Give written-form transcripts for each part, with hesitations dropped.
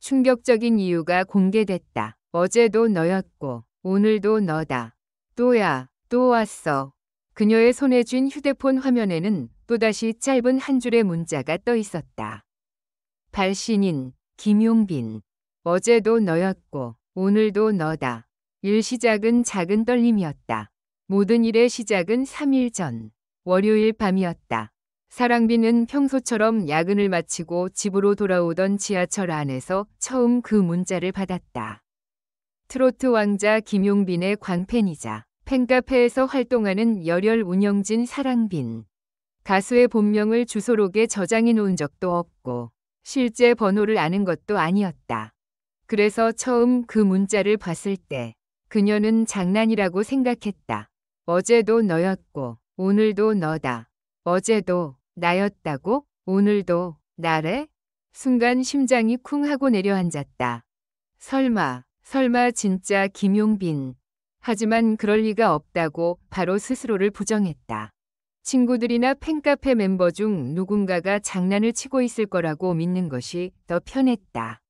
충격적인 이유가 공개됐다. 어제도 너였고 오늘도 너다. 또야, 또 왔어. 그녀의 손에 쥔 휴대폰 화면에는 또다시 짧은 한 줄의 문자가 떠 있었다. 발신인 김용빈. 어제도 너였고 오늘도 너다. 일 시작은 작은 떨림이었다. 모든 일의 시작은 3일 전 월요일 밤이었다. 사랑비는 평소처럼 야근을 마치고 집으로 돌아오던 지하철 안에서 처음 그 문자를 받았다. 트로트 왕자 김용빈의 광팬이자 팬카페에서 활동하는 열혈 운영진 사랑빈. 가수의 본명을 주소록에 저장해 놓은 적도 없고 실제 번호를 아는 것도 아니었다. 그래서 처음 그 문자를 봤을 때 그녀는 장난이라고 생각했다. 어제도 너였고 오늘도 너다. 어제도 나였다고? 오늘도 나래? 순간 심장이 쿵 하고 내려앉았다. 설마 진짜 김용빈. 하지만 그럴 리가 없다고 바로 스스로를 부정했다. 친구들이나 팬카페 멤버 중 누군가가 장난을 치고 있을 거라고 믿는 것이 더 편했다.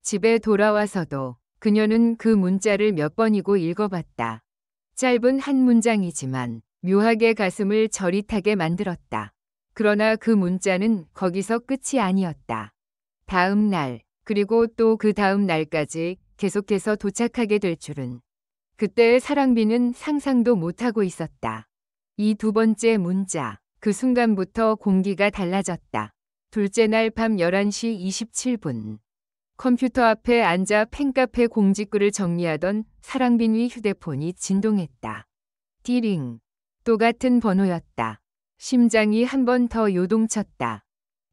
집에 돌아와서도 그녀는 그 문자를 몇 번이고 읽어봤다. 짧은 한 문장이지만 묘하게 가슴을 저릿하게 만들었다. 그러나 그 문자는 거기서 끝이 아니었다. 다음 날, 그리고 또 그 다음 날까지 계속해서 도착하게 될 줄은 그때의 사랑비는 상상도 못하고 있었다. 이 두 번째 문자, 그 순간부터 공기가 달라졌다. 둘째 날 밤 11시 27분. 컴퓨터 앞에 앉아 팬카페 공지글을 정리하던 사랑빈의 휴대폰이 진동했다. 디링. 또 같은 번호였다. 심장이 한 번 더 요동쳤다.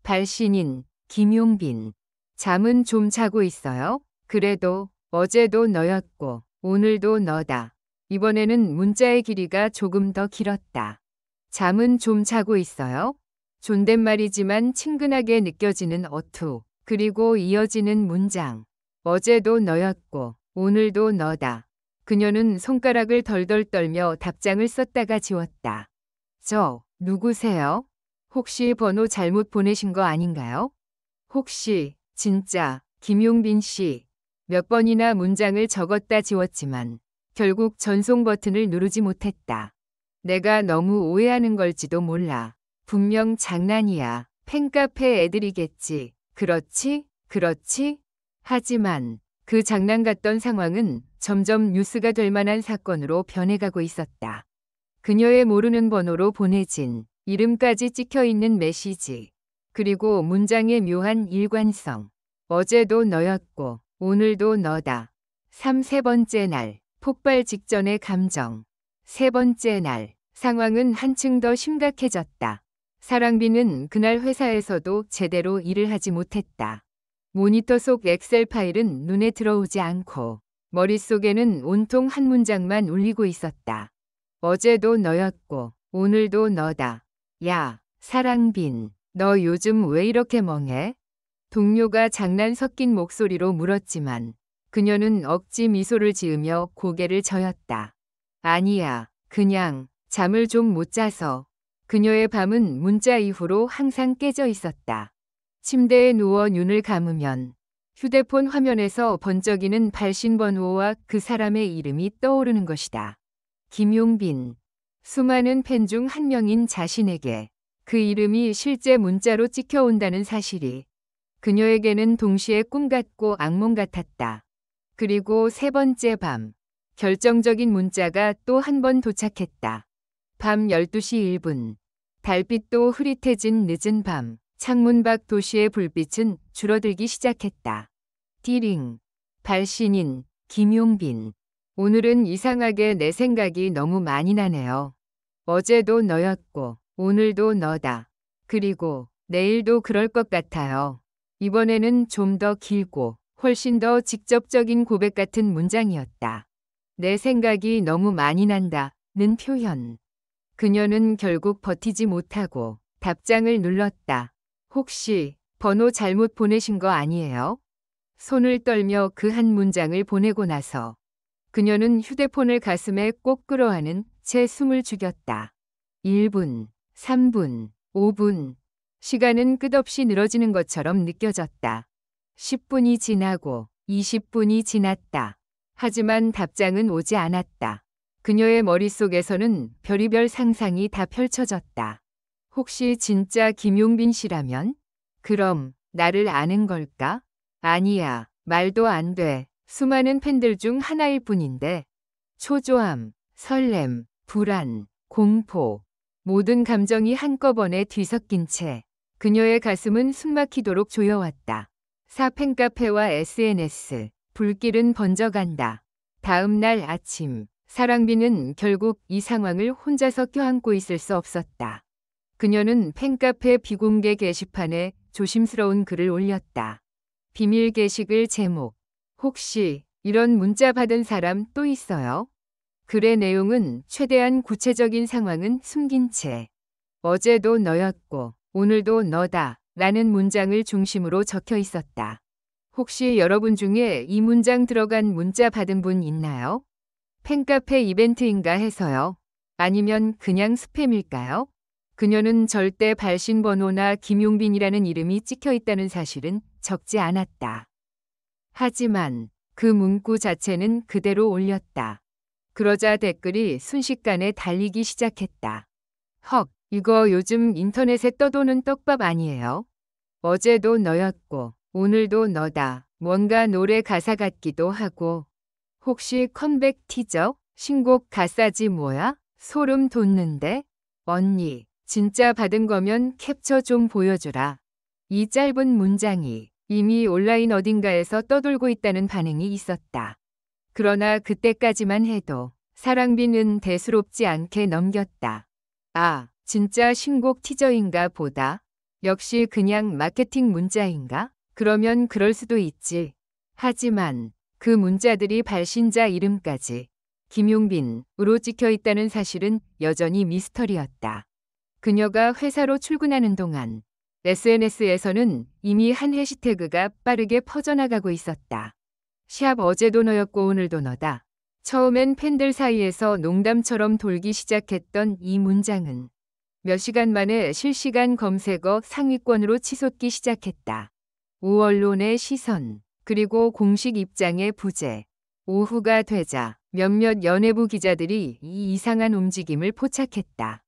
발신인 김용빈. 잠은 좀 자고 있어요? 그래도 어제도 너였고 오늘도 너다. 이번에는 문자의 길이가 조금 더 길었다. 잠은 좀 자고 있어요? 존댓말이지만 친근하게 느껴지는 어투. 그리고 이어지는 문장. 어제도 너였고 오늘도 너다. 그녀는 손가락을 덜덜 떨며 답장을 썼다가 지웠다. 저, 누구세요? 혹시 번호 잘못 보내신 거 아닌가요? 혹시 진짜 김용빈 씨. 몇 번이나 문장을 적었다 지웠지만 결국 전송 버튼을 누르지 못했다. 내가 너무 오해하는 걸지도 몰라. 분명 장난이야. 팬카페 애들이겠지. 그렇지? 그렇지? 하지만 그 장난 같던 상황은 점점 뉴스가 될 만한 사건으로 변해가고 있었다. 그녀의 모르는 번호로 보내진 이름까지 찍혀있는 메시지. 그리고 문장의 묘한 일관성. 어제도 너였고 오늘도 너다. 세 번째 날, 폭발 직전의 감정. 세 번째 날, 상황은 한층 더 심각해졌다. 사랑비는 그날 회사에서도 제대로 일을 하지 못했다. 모니터 속 엑셀 파일은 눈에 들어오지 않고 머릿속에는 온통 한 문장만 울리고 있었다. 어제도 너였고 오늘도 너다. 야, 사랑빈, 너 요즘 왜 이렇게 멍해? 동료가 장난 섞인 목소리로 물었지만 그녀는 억지 미소를 지으며 고개를 저었다. 아니야, 그냥 잠을 좀 못 자서. 그녀의 밤은 문자 이후로 항상 깨져 있었다. 침대에 누워 눈을 감으면 휴대폰 화면에서 번쩍이는 발신 번호와 그 사람의 이름이 떠오르는 것이다. 김용빈. 수많은 팬 중 한 명인 자신에게 그 이름이 실제 문자로 찍혀온다는 사실이 그녀에게는 동시에 꿈 같고 악몽 같았다. 그리고 세 번째 밤, 결정적인 문자가 또 한 번 도착했다. 밤 12시 1분. 달빛도 흐릿해진 늦은 밤, 창문 밖 도시의 불빛은 줄어들기 시작했다. 디링. 발신인 김용빈. 오늘은 이상하게 내 생각이 너무 많이 나네요. 어제도 너였고 오늘도 너다. 그리고 내일도 그럴 것 같아요. 이번에는 좀 더 길고 훨씬 더 직접적인 고백 같은 문장이었다. 내 생각이 너무 많이 난다는 표현. 그녀는 결국 버티지 못하고 답장을 눌렀다. 혹시 번호 잘못 보내신 거 아니에요? 손을 떨며 그 한 문장을 보내고 나서 그녀는 휴대폰을 가슴에 꼭 끌어안은 채 숨을 죽였다. 1분, 3분, 5분. 시간은 끝없이 늘어지는 것처럼 느껴졌다. 10분이 지나고 20분이 지났다. 하지만 답장은 오지 않았다. 그녀의 머릿속에서는 별의별 상상이 다 펼쳐졌다. 혹시 진짜 김용빈 씨라면? 그럼 나를 아는 걸까? 아니야. 말도 안 돼. 수많은 팬들 중 하나일 뿐인데. 초조함, 설렘, 불안, 공포. 모든 감정이 한꺼번에 뒤섞인 채 그녀의 가슴은 숨막히도록 조여왔다. 팬카페와 SNS, 불길은 번져간다. 다음 날 아침, 사랑비는 결국 이 상황을 혼자서 껴안고 있을 수 없었다. 그녀는 팬카페 비공개 게시판에 조심스러운 글을 올렸다. 비밀 게시글 제목, 혹시 이런 문자 받은 사람 또 있어요? 글의 내용은 최대한 구체적인 상황은 숨긴 채 어제도 너였고 오늘도 너다 라는 문장을 중심으로 적혀 있었다. 혹시 여러분 중에 이 문장 들어간 문자 받은 분 있나요? 팬카페 이벤트인가 해서요. 아니면 그냥 스팸일까요? 그녀는 절대 발신 번호나 김용빈이라는 이름이 찍혀 있다는 사실은 적지 않았다. 하지만 그 문구 자체는 그대로 올렸다. 그러자 댓글이 순식간에 달리기 시작했다. 헉, 이거 요즘 인터넷에 떠도는 떡밥 아니에요? 어제도 너였고 오늘도 너다. 뭔가 노래 가사 같기도 하고. 혹시 컴백 티저? 신곡 가사지 뭐야? 소름 돋는데? 언니, 진짜 받은 거면 캡처 좀 보여주라. 이 짧은 문장이 이미 온라인 어딘가에서 떠돌고 있다는 반응이 있었다. 그러나 그때까지만 해도 사랑비는 대수롭지 않게 넘겼다. 아, 진짜 신곡 티저인가 보다. 역시 그냥 마케팅 문자인가? 그러면 그럴 수도 있지. 하지만 그 문자들이 발신자 이름까지 김용빈으로 찍혀 있다는 사실은 여전히 미스터리였다. 그녀가 회사로 출근하는 동안 SNS에서는 이미 한 해시태그가 빠르게 퍼져나가고 있었다. 샵 어제도 너였고 오늘도 너다. 처음엔 팬들 사이에서 농담처럼 돌기 시작했던 이 문장은 몇 시간 만에 실시간 검색어 상위권으로 치솟기 시작했다. 우언론의 시선, 그리고 공식 입장의 부재. 오후가 되자 몇몇 연예부 기자들이 이 이상한 움직임을 포착했다.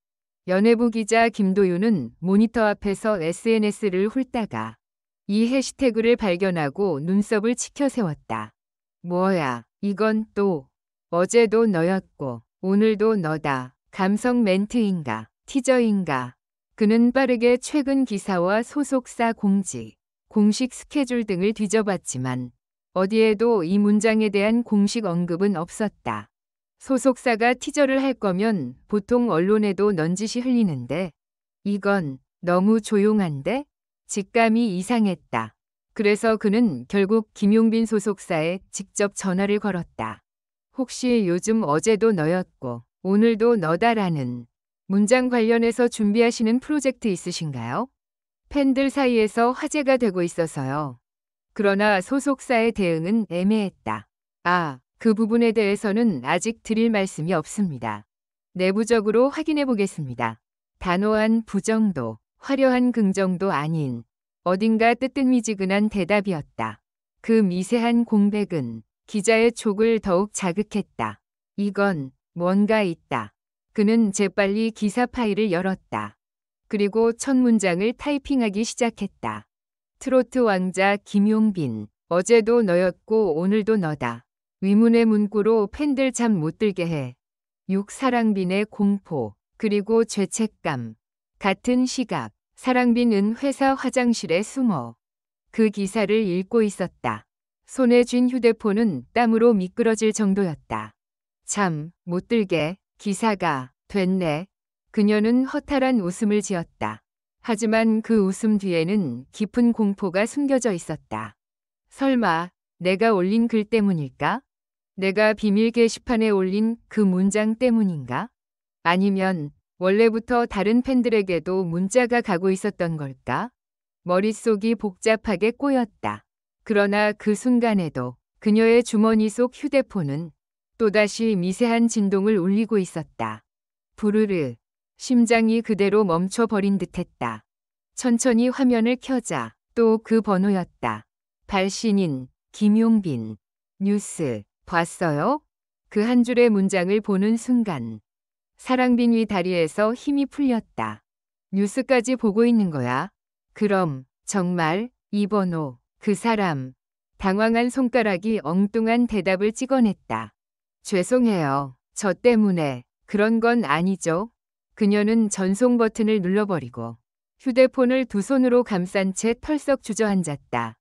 연예부 기자 김도윤은 모니터 앞에서 SNS를 훑다가 이 해시태그를 발견하고 눈썹을 치켜세웠다. 뭐야, 이건 또 어제도 너였고 오늘도 너다. 감성 멘트인가, 티저인가. 그는 빠르게 최근 기사와 소속사 공지, 공식 스케줄 등을 뒤져봤지만 어디에도 이 문장에 대한 공식 언급은 없었다. 소속사가 티저를 할 거면 보통 언론에도 넌지시 흘리는데 이건 너무 조용한데? 직감이 이상했다. 그래서 그는 결국 김용빈 소속사에 직접 전화를 걸었다. 혹시 요즘 어제도 너였고 오늘도 너다라는 문장 관련해서 준비하시는 프로젝트 있으신가요? 팬들 사이에서 화제가 되고 있어서요. 그러나 소속사의 대응은 애매했다. 그 부분에 대해서는 아직 드릴 말씀이 없습니다. 내부적으로 확인해 보겠습니다. 단호한 부정도, 화려한 긍정도 아닌 어딘가 뜨뜻미지근한 대답이었다. 그 미세한 공백은 기자의 촉을 더욱 자극했다. 이건 뭔가 있다. 그는 재빨리 기사 파일을 열었다. 그리고 첫 문장을 타이핑하기 시작했다. 트로트 왕자 김용빈, 어제도 너였고 오늘도 너다. 위문의 문구로 팬들 잠 못 들게 해. 사랑빈의 공포, 그리고 죄책감. 같은 시각, 사랑빈은 회사 화장실에 숨어 그 기사를 읽고 있었다. 손에 쥔 휴대폰은 땀으로 미끄러질 정도였다. 잠 못 들게 기사가 됐네. 그녀는 허탈한 웃음을 지었다. 하지만 그 웃음 뒤에는 깊은 공포가 숨겨져 있었다. 설마 내가 올린 글 때문일까? 내가 비밀 게시판에 올린 그 문장 때문인가? 아니면 원래부터 다른 팬들에게도 문자가 가고 있었던 걸까? 머릿속이 복잡하게 꼬였다. 그러나 그 순간에도 그녀의 주머니 속 휴대폰은 또다시 미세한 진동을 울리고 있었다. 부르르. 심장이 그대로 멈춰버린 듯했다. 천천히 화면을 켜자 또 그 번호였다. 발신인 김용빈. 뉴스 봤어요? 그 한 줄의 문장을 보는 순간 사랑빙위 다리에서 힘이 풀렸다. 뉴스까지 보고 있는 거야? 그럼 정말 이번호 그 사람. 당황한 손가락이 엉뚱한 대답을 찍어냈다. 죄송해요. 저 때문에. 그런 건 아니죠. 그녀는 전송 버튼을 눌러버리고 휴대폰을 두 손으로 감싼 채 털썩 주저앉았다.